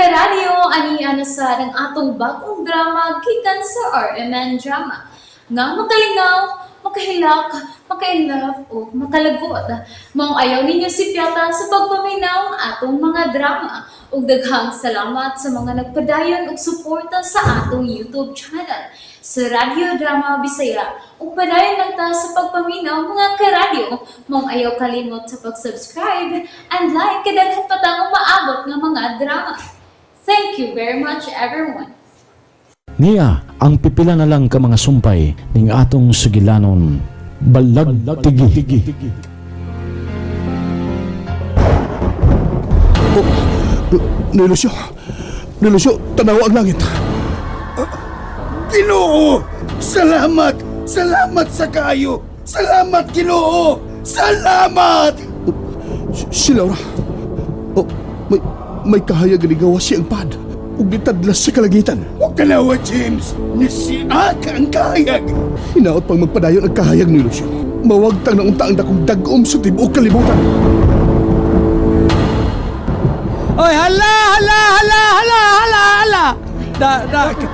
karadyo, ani sa ng atong bagong drama gikan sa RMN Drama. Nga makalingaw, makahilak, maka-inlove, o makalagot. Maong ayaw ninyo si Piata sa pagpaminaw ang atong mga drama. Ug daghang salamat sa mga nagpadayon ug suporta sa atong YouTube channel sa Radio Drama Bisaya. Ug padayon lang ta sa pagpaminaw mga karadyo. Maong ayaw kalimot sa pag-subscribe and like kadaghan pa tang maabot nga mga drama. Thank you very much everyone. Niya ang pipila na lang ka mga sumpay ning atong sugilanon balag tigi. Nilusyo, tanawa ang langit. Ginoo! Salamat! Salamat sa kayo! Salamat, Ginoo! Salamat! Si Laura. Oh, may kahayag ni gawa siyang pad. Ug ditadlas sa kalagitan. Huwag ka nawa, James. Nasiya ka ang kahayag. Hinaot pang magpadayon ang kahayag ni Lucio. Mawagtang na unta ang dakong dagom sa tibuok kalibutan. Oy, hala!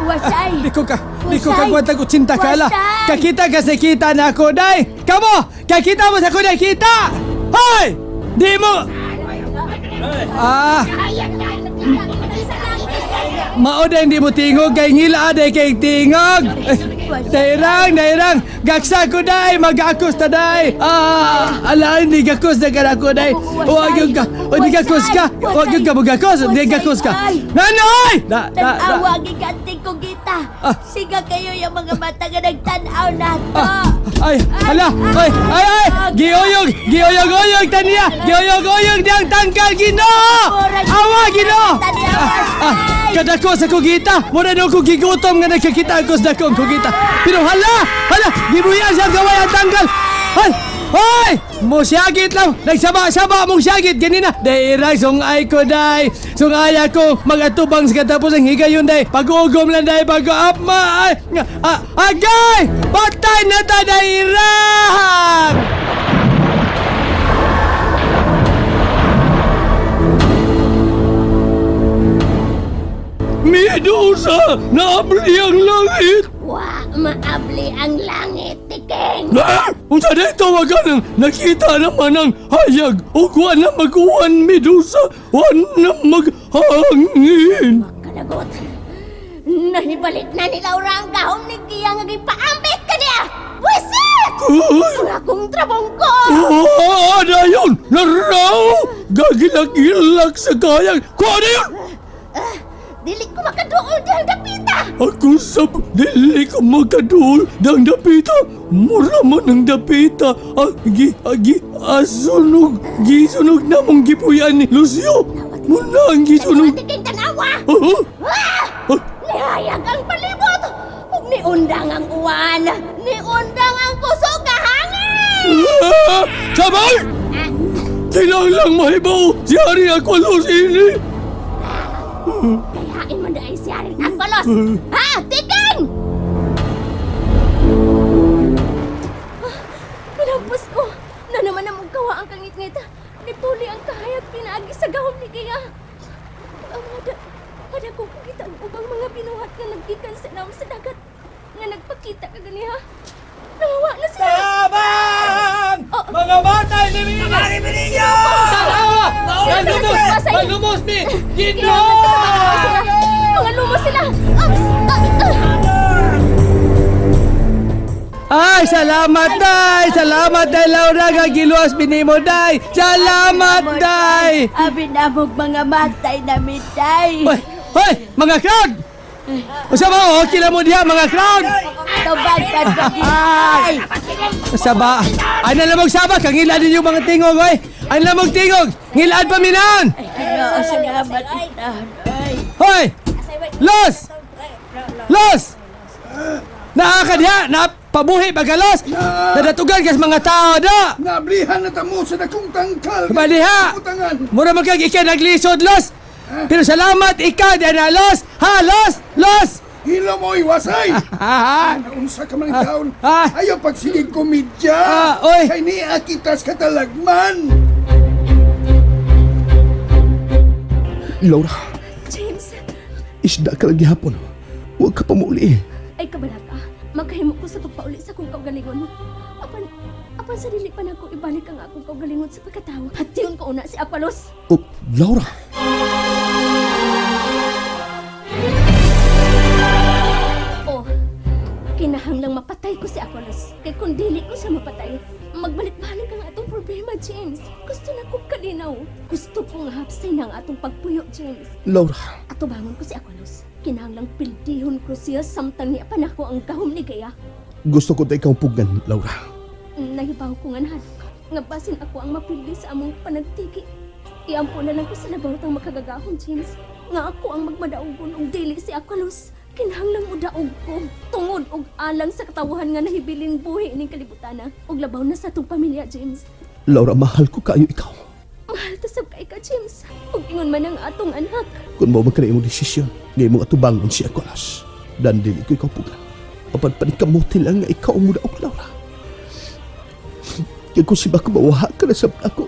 Wasay. Di ko kagwantag utsinta ka, hala. Kakita kasi kita na ako, day. Kamo, kakita mo sa kuday, kita. Hoy! Di mo. Mao hindi mo tingog kay ngila aday kay tingog. Dairang, gaksa ko day, mag-akos ta day. Ala hindi gakos na ka ko day. Huwag yung ka, hindi gakos ka. Huwag yung ka mag-akos, hindi gakos ka. Nanoy! Tanawa, giganting ko kita. Siga kayo yung mga mata nga nagtanaw na to. Ay, hala, ay, gioyog, taniya, gioyog diyang tangkal, Ginoo! Awa, Ginoo! Kadako sa kugita, muna nung kugigutom nga nagkakita ko sa dakong kugita. Pero hala, gibuyan siya gaway ang tanggal. Hoy! Musyagit lang, nagsaba mong syagit ganina. Dairang sungay ko, day. Sungay ako, mag-atubang sa katapos ang higayon, day. Pag-ugom lang, day, pag-apma. Agay! Patay na ta, dairang! Medusa! Naabli ang langit! Wa, maabli ang langit, Tiking. Unsa na tawagan ng nakita naman ang hayag o kuha na mag-uwan, Medusa, huwan na maghangin. Makanagot. Nahibalik na ni Laura ang gahom ni Kia nga gipaambit ka niya. Wisit! Ang akong trabong ko! Dayon! Naraw! Gagilak-gilak sa kayang! Kuha na yun! Dili ko makaduol diyang dapita! Ako sab, dili ko magkaduol dang dapita. Mura mo ng dapita. Gisunog na mong gipuyan ni Lucio. Muna ang gisunog. Tiking tanawa! Nihayag ang palibot! Ug niundang ang uwan! Niundang ang kusog ka hangin! Sabay! Kailangang mahibaw si Hari Aqualos ini. Kayain mo dahil si Haring Aqualos! Ha? Tiking! Pinagpus ko na naman na mong gawa ang kangit-ngit. Nituli ang kahayag pinaagi sa gahom ni Kia. Ang hada ko kukita ang ubang mga binuhat na naggikan sa naam sa dagat. Nga nagpakita ka ganiha. Nawawa na sila! Sabang! Mga batay ni Mininyo! Tanawa! Malumos mi! Ginoo! Mga lumos sila! Ay, salamat, day! Salamat, day, Laura! Gagiluas binimo, day! Salamat, day! Abinamog mga matay namin, day! Hoy! Mga crowd! Usama, okay lang mo diha, mga crowd! Tubag ka ay! Saba! Ay nalamog saba! Kangilaan din yung mga tingog, oy! Ay nalamog tingog! Ngilaan pa minan! Ginoo, salamat kita! Hoy! Los! Nakakadiha! Napabuhi bagalos! Nadatugan kas mga tao, da! Nablihan na tamo sa dakong tangkal. Baliha! Mura magkag ikaw naglisod, Los! Pero salamat ikaw, di na, Los! Ha, Los! Hilo mo'y wasay! Naunsa ka man taon. Ayaw pagsilig komedya. Oy! Kay niya kitas katalagman. Laura, James! isda ka lagi hapon. Huwag ka pamuli. Ay kabalaka, magkahimo ko sa pagpauli sa akong kaugalingon. Apan sa dili pa na ako ibalik ang akong kaugalingon sa pagkatawa. At yun ko una si Aqualos. Oh, Laura. Oh, kinahanglang mapatay ko si Aqualos. Kay kung dili ko siya mapatay, magbalik-balik ang atong problema, James. Gusto na kong kalinaw. Gusto kong hapsay ng atong pagpuyo, James. Laura. Ato bangon ko si Aqualos. Kinahanglang pildihon ko siya samtang ni apan ako ang gahom ni Gaya. Gusto ko tayo ikaw pugan, Laura. Nahibaw ko nga nahal. Nga basin ako ang mapildi sa among panagtiki. Iampo na lang ko sa labawtang makagagahon, James. Nga ako ang magmadaugon og dili si Aqualos. Kinahanglang mo daog ko. Tungod og alang sa katawhan nga nahibilin buhi ning kalibutana. Og labaw na sa atong pamilya, James. Laura, mahal ko kayo ikaw. Mahal ta sab kay ka, James. Ug ingon man ang atong anak. Kung mo magkana imong desisyon, ngayon mo atubangon si Aqualas. Dan dili ko ikaw pugan. Apan panikamuti lang nga ikaw ang mudaog, Laura. Kaya kung si baka mawaha ka na sa ako,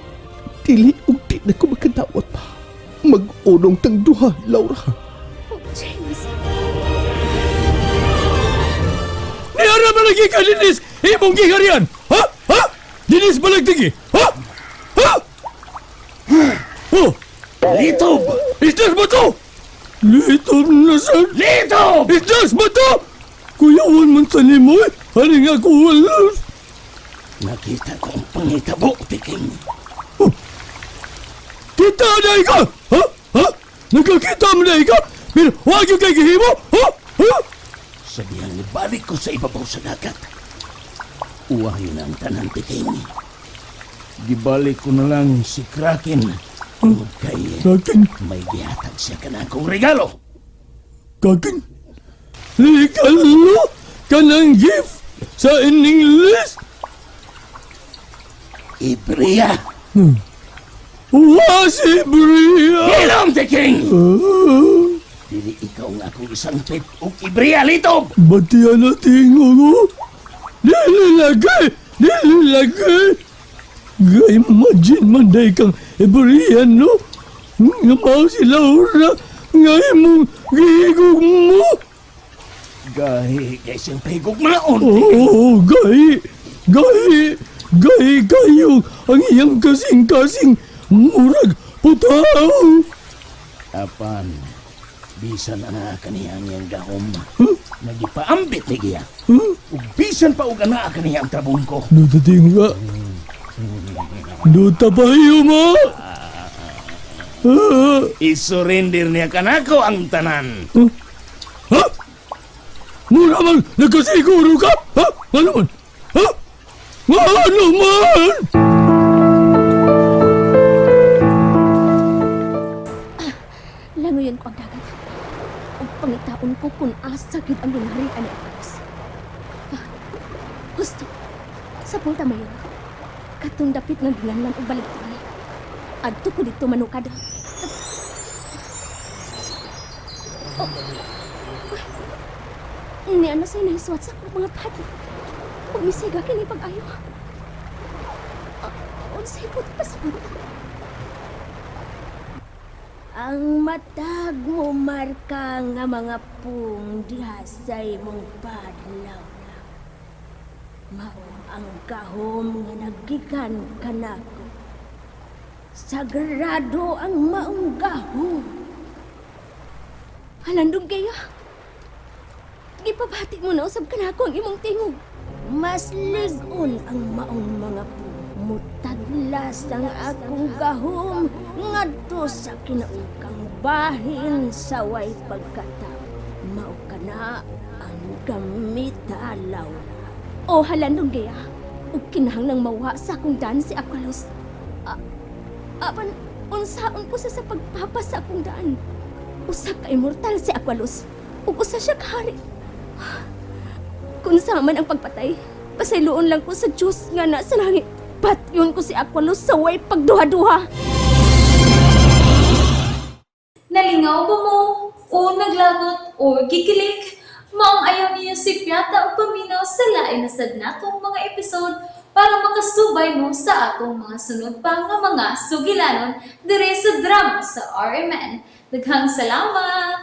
dili o di na ko makadawat pa. Mag-unong tang duha, Laura. Oh, James. Niara ba lagi ka, Dinis? Imong giharian! Ha? Ha? Dinis ba lagi? Ha? Ha? Oh! Litob! Isdas ba to? Litob na sa... Litob! Isdas ba to? Kuyawan man sa nimo eh. Haring ako walas. Nakita ko ang pangitabo, Tiking. Kita na ka! Ha? Ha? Nagkakita mo na ka? Pero huwag yung kay gihimo? Ha? Ha? Sabihang ibalik ko sa ibabaw sa dagat. Uwahin ang tanan, Tiking. Gibalik ko na lang si Kraken. Tungod kay Kakin, may gihatag siya ka na akong regalo. kakin. Regalo ka ng gift sa ining list. Ibria! Si Bria! Ilong, Tiking! Dili ikaw nga akong isang pit o Ibria, Litob! Batiyan natin ako. Nililagay! Nililagay! Gay, imagine man day kang Iberian, no? Nga mao si Laura, nga imong gihigog mo. Gahi, kay siyang pahigugmaon, Oo, gay! Gay! Gay kayo ang iyang kasing-kasing murag putaw. Apan, bisan ana kaniyang iyang gahom. Nagipaambit ni Giya. Ug bisan pa og ana kaniyang trabong ko. Nutating ka. Nutapayo mo. Isurrender niya kanako ang tanan. Ha? Mura man nagkasiguro ka? Ha? Ano man? Ha? Ano man? Langoyon ko ang dagat. Ug pangitaon ko kung asa gid ang ginaharian ni Aqualos. Gusto. Sa punta mayon. Katong dapit nga ginganlan og baligtay. Adto ko dito manukad. Ni ano sa'y nahiswat sa akong mga pati. Pagmisiga kini pag-ayo. Unsay po pasabot. Ang matag mo marka nga mga pung dihasay mong padlaw na. Mao ang gahom nga nagikan kanako. Sagrado ang maong gahom. Halandog kaya. Gipabati mo na usab kanako ang imong tingog. Mas ligon ang maong mga pung. Mutaglas ang akong gahom ngadto sa kinaukang bahin sa way pagkatao. Mao kana ang gamita Laura. O halandong gaya, ug kinahanglang mawha sa akong daan si Aqualos. Apan unsaon ko sa pagpapa sa akong daan. Usa ka immortal si Aqualos, ug usa siya kahari. Kung sa man ang pagpatay, pasayloon lang ko sa Diyos nga nasa langit. Patyon ko si Aqualos sa way pagduha-duha. Nalingaw ba mo? O naglagot? O kikilig? Maong ayaw niya si Piata o paminaw sa lain na sadnatong mga episode para makasubay mo sa atong mga sunod pa nga mga sugilanon dire sa drama sa RMN. Daghang salamat!